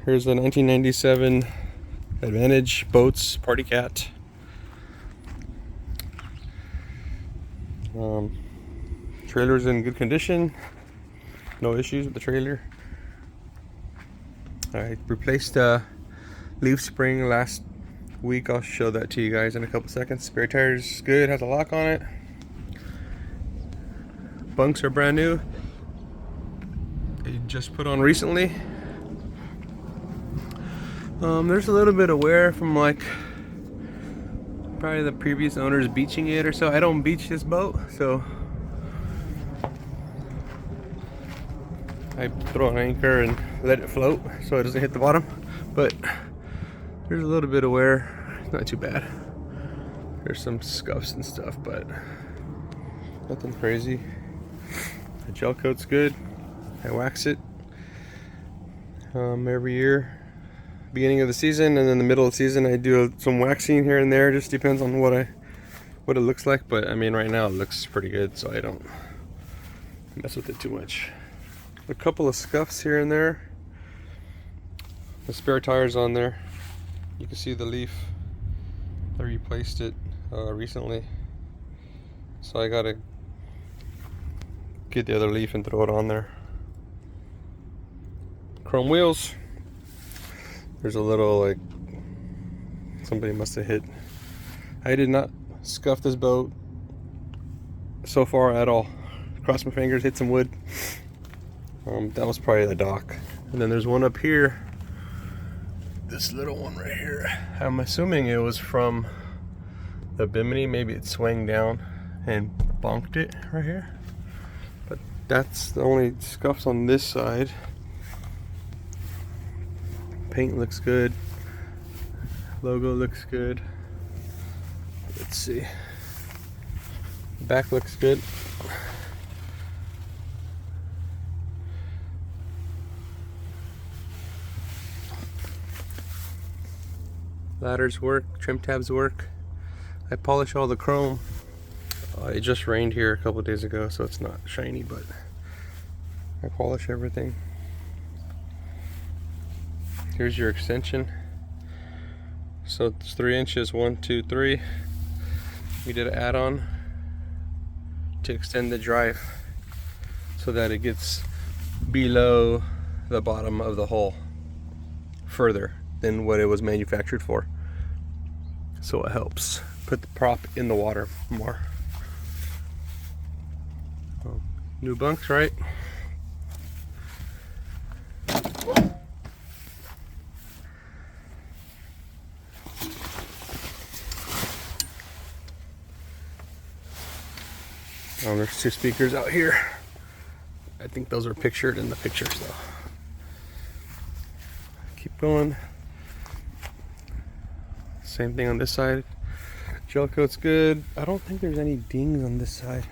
Here's a 1997 Advantage Boats Party Cat. Trailer's in good condition. No issues with the trailer. I replaced the leaf spring last week. I'll show that to you guys in a couple seconds. Spare tire's good, has a lock on it. Bunks are brand new. They just put on recently. There's a little bit of wear from like probably the previous owners beaching it or so. I don't beach this boat, so I throw an anchor and let it float so it doesn't hit the bottom. But there's a little bit of wear. It's not too bad. There's some scuffs and stuff, but nothing crazy. The gel coat's good. I wax it every year, beginning of the season, and then the middle of the season I do some waxing here and there. Just depends on what it looks like. But I mean, right now it looks pretty good, so I don't mess with it too much. A couple of scuffs here and there. The spare tire's on there. You can see the leaf. I replaced it recently, so I gotta get the other leaf and throw it on there. Chrome wheels. There's a little, like, somebody must have hit. I did not scuff this boat so far at all. Crossed my fingers, hit some wood. That was probably the dock. And then there's one up here. This little one right here. I'm assuming it was from the Bimini. Maybe it swung down and bonked it right here. But that's the only scuffs on this side. Paint looks good. Logo looks good. Let's see. Back looks good. Ladders work, trim tabs work. I polish all the chrome. It just rained here a couple days ago, so it's not shiny, but I polish everything. Here's your extension. So it's 3 inches, 1, 2, 3. We did an add-on to extend the drive so that it gets below the bottom of the hull further than what it was manufactured for. So it helps put the prop in the water more. New bunks, right? There's 2 speakers out here. I think those are pictured in the pictures though. Keep going. Same thing on this side. Gel coat's good. I don't think there's any dings on this side.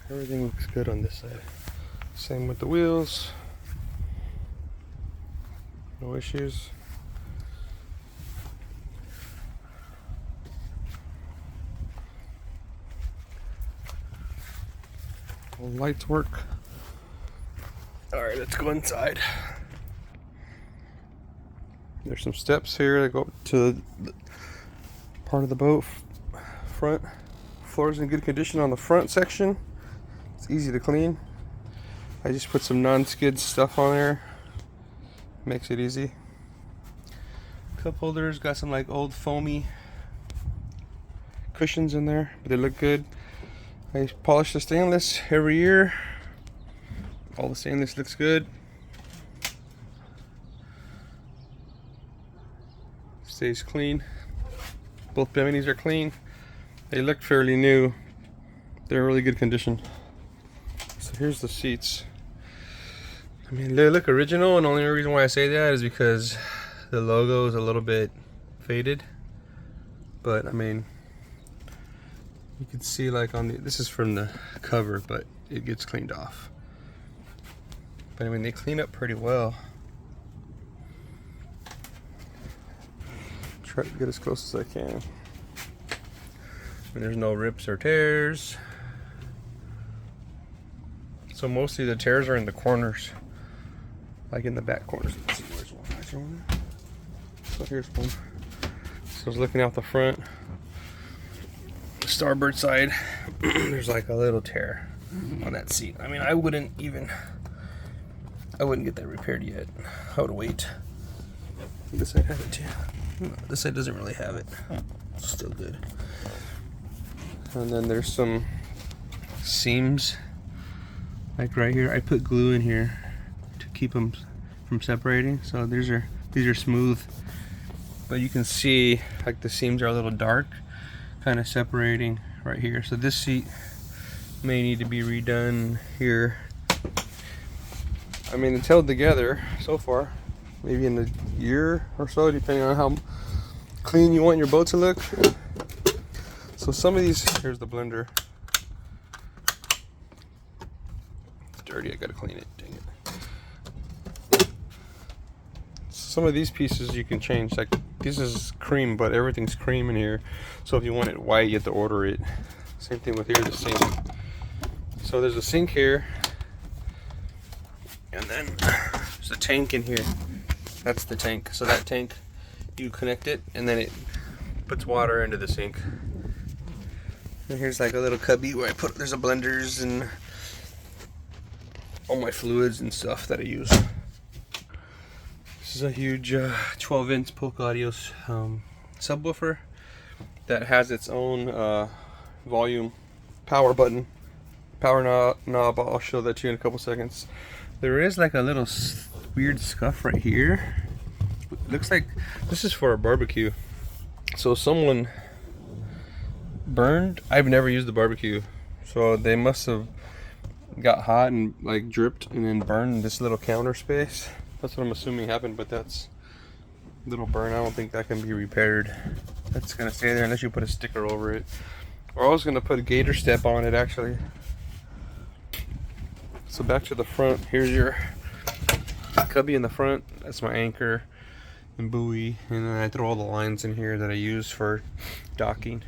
Everything looks good on this side. Same with the wheels. No issues. All lights work. Alright, let's go inside. There's some steps here that go up to the part of the boat front. Floor's in good condition on the front section. It's easy to clean. I just put some non-skid stuff on there. Makes it easy. Cup holders, got some like old foamy cushions in there, but they look good. I polish the stainless every year. All the stainless looks good. Stays clean. Both Biminis are clean. They look fairly new. They're in really good condition. So here's the seats. I mean, they look original, and the only reason why I say that is because the logo is a little bit faded. But I mean, you can see like on the, this is from the cover, but it gets cleaned off. But I mean, they clean up pretty well. Try to get as close as I can. And there's no rips or tears. So mostly the tears are in the corners, like in the back corners. Let's see, where's one? Is there one? So here's one. So I was looking out the front, the starboard side. There's like a little tear on that seat. I mean, I wouldn't get that repaired yet. I would wait. This side has it too. No, this side doesn't really have it. It's still good. And then there's some seams, like right here. I put glue in here to keep them from separating. So these are smooth, but you can see like the seams are a little dark, kind of separating right here. So this seat may need to be redone here. I mean, it's held together so far, maybe in a year or so, depending on how clean you want your boat to look. So some of these, here's the blender. It's dirty, I gotta clean it, dang it. Some of these pieces you can change, like this is cream, but everything's cream in here. So if you want it white, you have to order it. Same thing with here, the sink. So there's a sink here, and then there's a tank in here. That's the tank. So that tank, you connect it, and then it puts water into the sink. And here's like a little cubby where there's a blenders and all my fluids and stuff that I use. This is a huge 12-inch Polk Audio subwoofer that has its own volume power button, power knob. I'll show that to you in a couple seconds. There is like a little weird scuff right here. It looks like this is for a barbecue. So someone burned. I've never used the barbecue, so they must have got hot and like dripped and then burned this little counter space. That's what I'm assuming happened, but that's a little burn. I don't think that can be repaired. That's gonna stay there unless you put a sticker over it. Or I was gonna put a gator step on it actually. So back to the front, here's your cubby in the front. That's my anchor and buoy, and then I throw all the lines in here that I use for docking.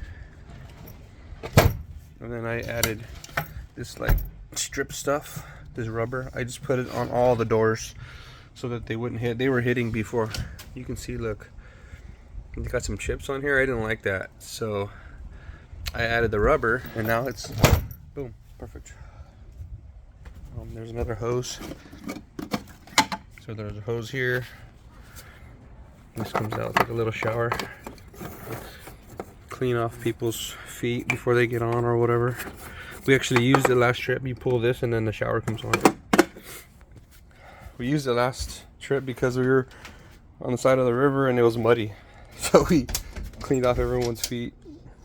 And then I added this like strip stuff, this rubber. I just put it on all the doors so that they wouldn't hit. They were hitting before. You can see, look, they got some chips on here. I didn't like that, so I added the rubber, and now it's boom, perfect. There's another hose. So there's a hose here. This comes out like a little shower. Clean off people's feet before they get on or whatever. We actually used it last trip. You pull this and then the shower comes on. We used it last trip because we were on the side of the river and it was muddy. So we cleaned off everyone's feet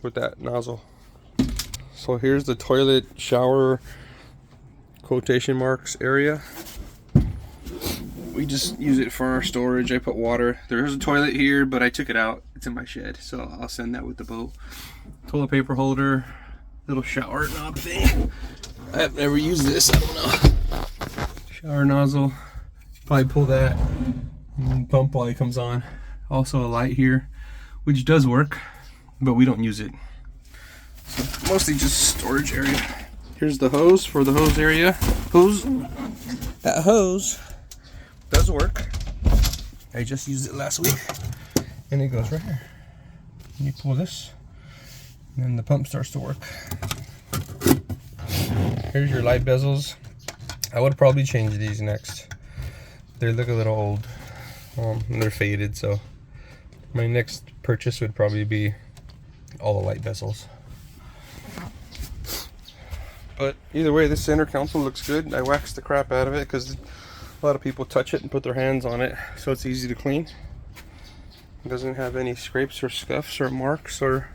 with that nozzle. So here's the toilet shower quotation marks area. We just use it for our storage. I put water. There's a toilet here, but I took it out. It's in my shed, so I'll send that with the boat. Toilet paper holder, little shower knob thing. I've never used this, I don't know. Shower nozzle. Probably pull that and pump while it comes on. Also a light here, which does work, but we don't use it. So mostly just storage area. Here's the hose for the hose area. That hose does work. I just used it last week, and it goes right here. And you pull this, and then the pump starts to work. Here's your light bezels. I would probably change these next. They look a little old, and they're faded, so my next purchase would probably be all the light bezels. But either way, this center console looks good. I waxed the crap out of it because a lot of people touch it and put their hands on it, so it's easy to clean. It doesn't have any scrapes or scuffs or marks or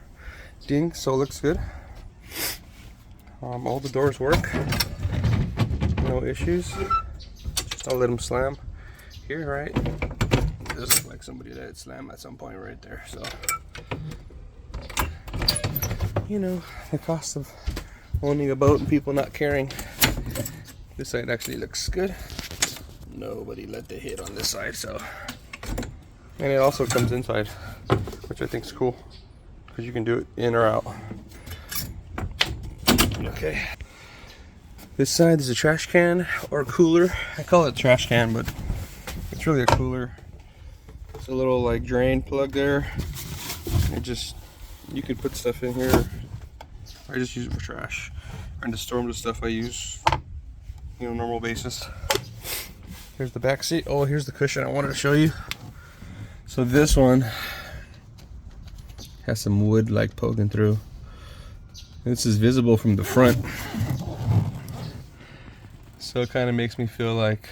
dings, so it looks good. All the doors work, no issues. Just I'll let them slam here, right? It does look like somebody let it slam at some point right there. So, you know, the cost of owning a boat and people not caring. This side actually looks good. Nobody let the hit on this side, so. And it also comes inside, which I think is cool because you can do it in or out. Okay. This side is a trash can or cooler. I call it trash can, but it's really a cooler. It's a little like drain plug there. You could put stuff in here. I just use it for trash and to store the stuff I use, normal basis. Here's the back seat. Oh, here's the cushion I wanted to show you. So this one has some wood like poking through. This is visible from the front. So it kind of makes me feel like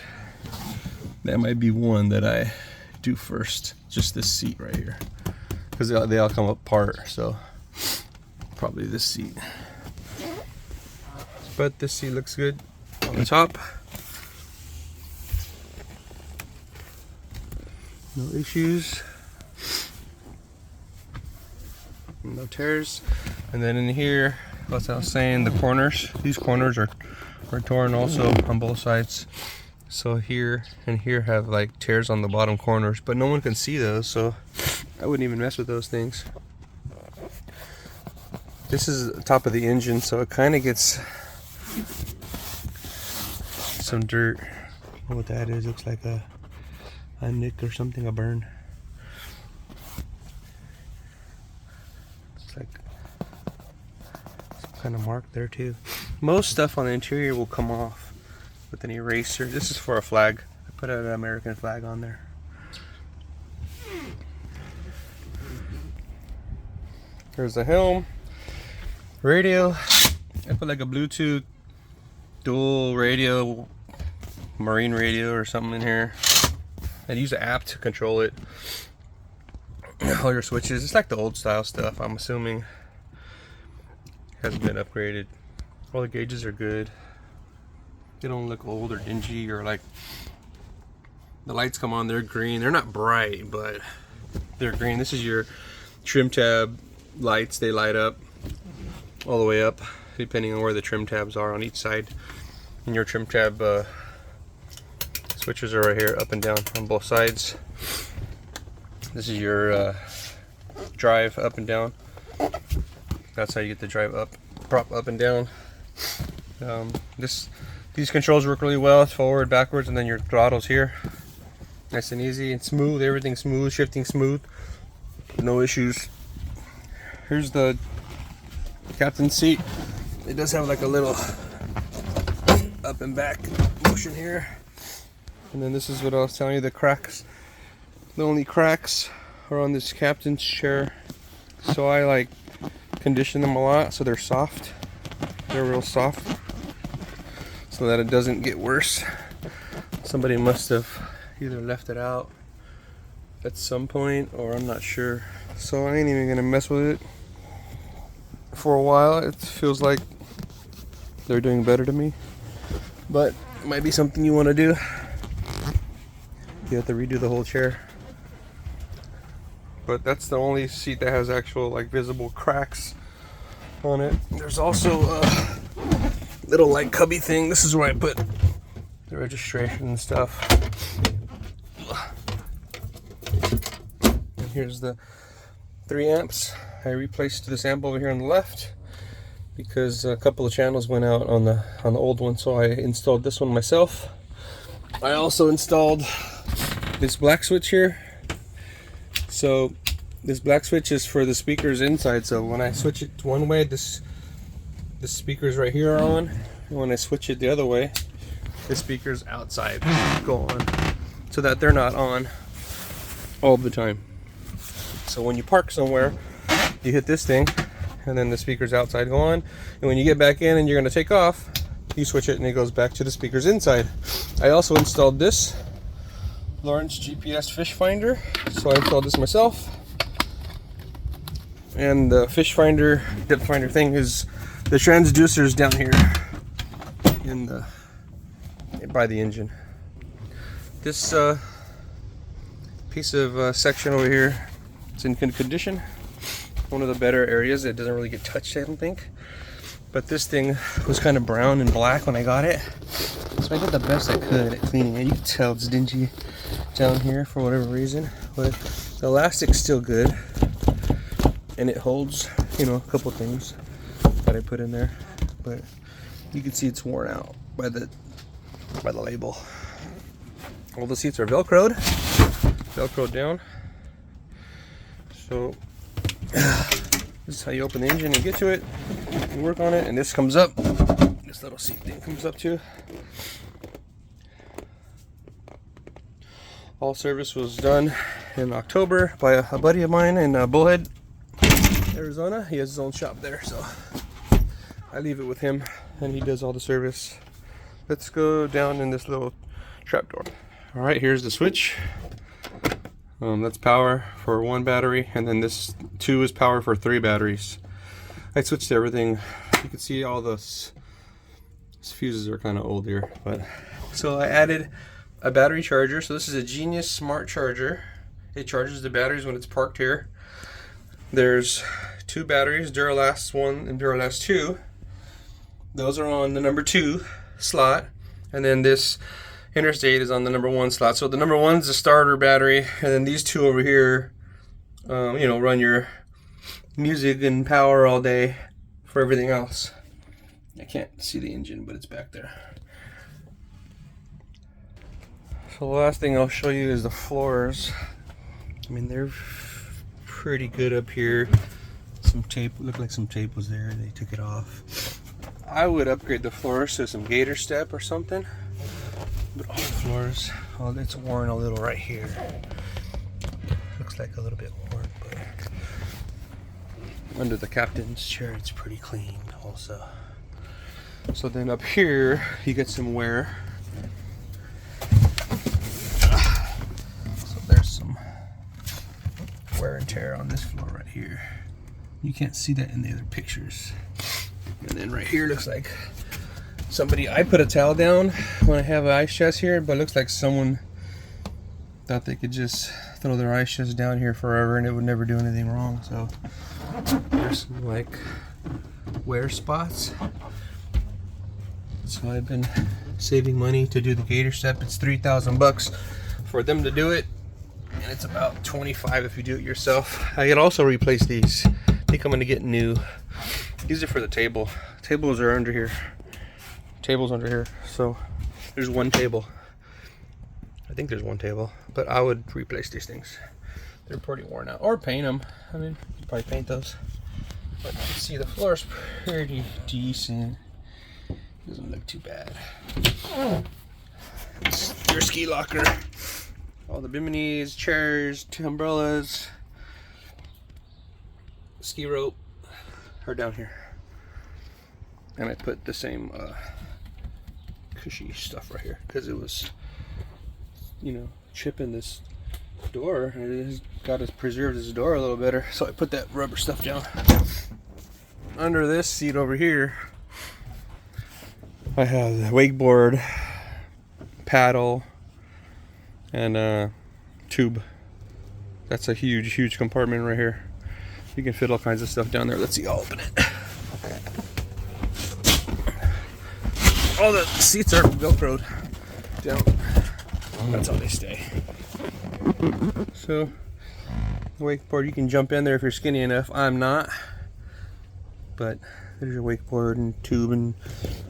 that might be one that I do first. Just this seat right here. Because they all come apart, so probably this seat. But this seat looks good on the top. No issues. No tears. And then in here, as I was saying, the corners. These corners are torn also on both sides. So here and here have like tears on the bottom corners, but no one can see those, so I wouldn't even mess with those things. This is the top of the engine, so it kind of gets some dirt. I don't know what that is. Looks like a nick or something, a burn. It's like some kind of mark there too. Most stuff on the interior will come off with an eraser. This is for a flag. I put an American flag on there. Here's the helm. Radio. I put like a Bluetooth dual radio, marine radio or something in here. I use an app to control it. All your switches. It's like the old style stuff, I'm assuming. Hasn't been upgraded. All the gauges are good. They don't look old or dingy, or like the lights come on, they're green. They're not bright, but they're green. This is your trim tab lights. They light up all the way up depending on where the trim tabs are on each side. And your trim tab switches are right here, up and down on both sides. This is your drive, up and down. That's how you get the drive up, prop up and down. These controls work really well. It's forward, backwards, and then your throttle's here. Nice and easy and smooth. Everything's smooth, shifting smooth. No issues. Here's the captain's seat. It does have like a little up and back motion here. And then this is what I was telling you, the cracks. The only cracks are on this captain's chair. So I like condition them a lot so they're soft. They're real soft, so that it doesn't get worse. Somebody must have either left it out at some point, or I'm not sure. So I ain't even gonna mess with it for a while. It feels like they're doing better to me, but it might be something you want to do. You have to redo the whole chair. But that's the only seat that has actual like visible cracks on it. There's also a little like cubby thing. This is where I put the registration and stuff. And here's the 3 amps. I replaced this amp over here on the left because a couple of channels went out on the old one, so I installed this one myself. I also installed this black switch here. So this black switch is for the speakers inside. So when I switch it one way, the speakers right here are on. And when I switch it the other way, the speakers outside go on, so that they're not on all the time. So when you park somewhere, you hit this thing, and then the speakers outside go on. And when you get back in and you're going to take off, you switch it and it goes back to the speakers inside. I also installed this Lawrence GPS fish finder. So I installed this myself. And the fish finder, depth finder thing is the transducers down here in the by the engine. This piece of section over here, it's in good condition. One of the better areas. It doesn't really get touched, I don't think. But this thing was kind of brown and black when I got it, so I did the best I could at cleaning it. You can tell it's dingy down here for whatever reason, but the elastic's still good, and it holds, a couple things that I put in there. But You can see it's worn out by the label. All the seats are velcroed down. So this is how you open the engine and get to it and work on it. And this comes up. This little seat thing comes up too. All service was done in October by a buddy of mine in Bullhead, Arizona. He has his own shop there, so I leave it with him and he does all the service. Let's go down in this little trapdoor. All right, here's the switch. That's power for 1 battery, and then this 2 is power for 3 batteries. I switched everything. You can see all those fuses are kind of old here, but so I added a battery charger. So this is a Genius Smart Charger. It charges the batteries when it's parked here. There's 2 batteries, Duralast 1 and Duralast 2. Those are on the number 2 slot, and then this Interstate is on the number 1 slot. So the number 1 is the starter battery, and then these 2 over here, you know, run your music and power all day for everything else. I can't see the engine, but it's back there. So the last thing I'll show you is the floors. I mean, they're pretty good up here. Some tape, looked like some tape was there. They took it off. I would upgrade the floors to some gator step or something. But all the floors, oh, it's worn a little right here. Looks like a little bit worn, but under the captain's chair, it's pretty clean also. So then up here, you get some wear. So there's some wear and tear on this floor right here. You can't see that in the other pictures. And then right here looks like I put a towel down when I have an ice chest here, but it looks like someone thought they could just throw their ice chest down here forever and it would never do anything wrong. So there's some like wear spots. So I've been saving money to do the gator step. It's $3,000 for them to do it, and it's about $25 if you do it yourself. I could also replace these. I think I'm gonna get new. These are for the table. Tables are under here. Tables under here. So there's 1 table. I think there's 1 table, but I would replace these things. They're pretty worn out. Or paint them. I mean, you could probably paint those. But you can see the floor's pretty decent. Doesn't look too bad. It's your ski locker. All the Biminis, chairs, 2 umbrellas, ski rope are down here. And I put the same cushy stuff right here because it was, you know, chipping this door, and it has got to preserve this door a little better. So I put that rubber stuff down. Under this seat over here, I have the wakeboard, paddle, and a tube. That's a huge compartment right here. You can fit all kinds of stuff down there. Let's see, I'll open it. All the seats are velcroed down. That's how they stay. So, the wakeboard, you can jump in there if you're skinny enough. I'm not. But there's your wakeboard and tube and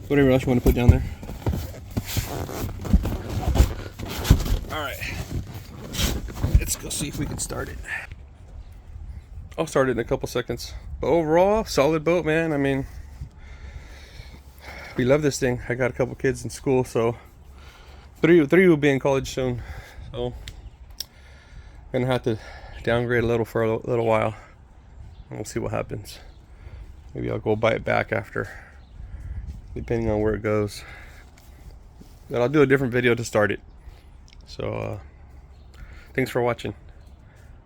whatever else you want to put down there. Alright. Let's go see if we can start it. I'll start it in a couple seconds. But overall, solid boat, man. I mean, we love this thing. I got a couple kids in school, so three will be in college soon. So I'm gonna have to downgrade a little for a little while, and we'll see what happens. Maybe I'll go buy it back after, depending on where it goes. But I'll do a different video to start it. So thanks for watching.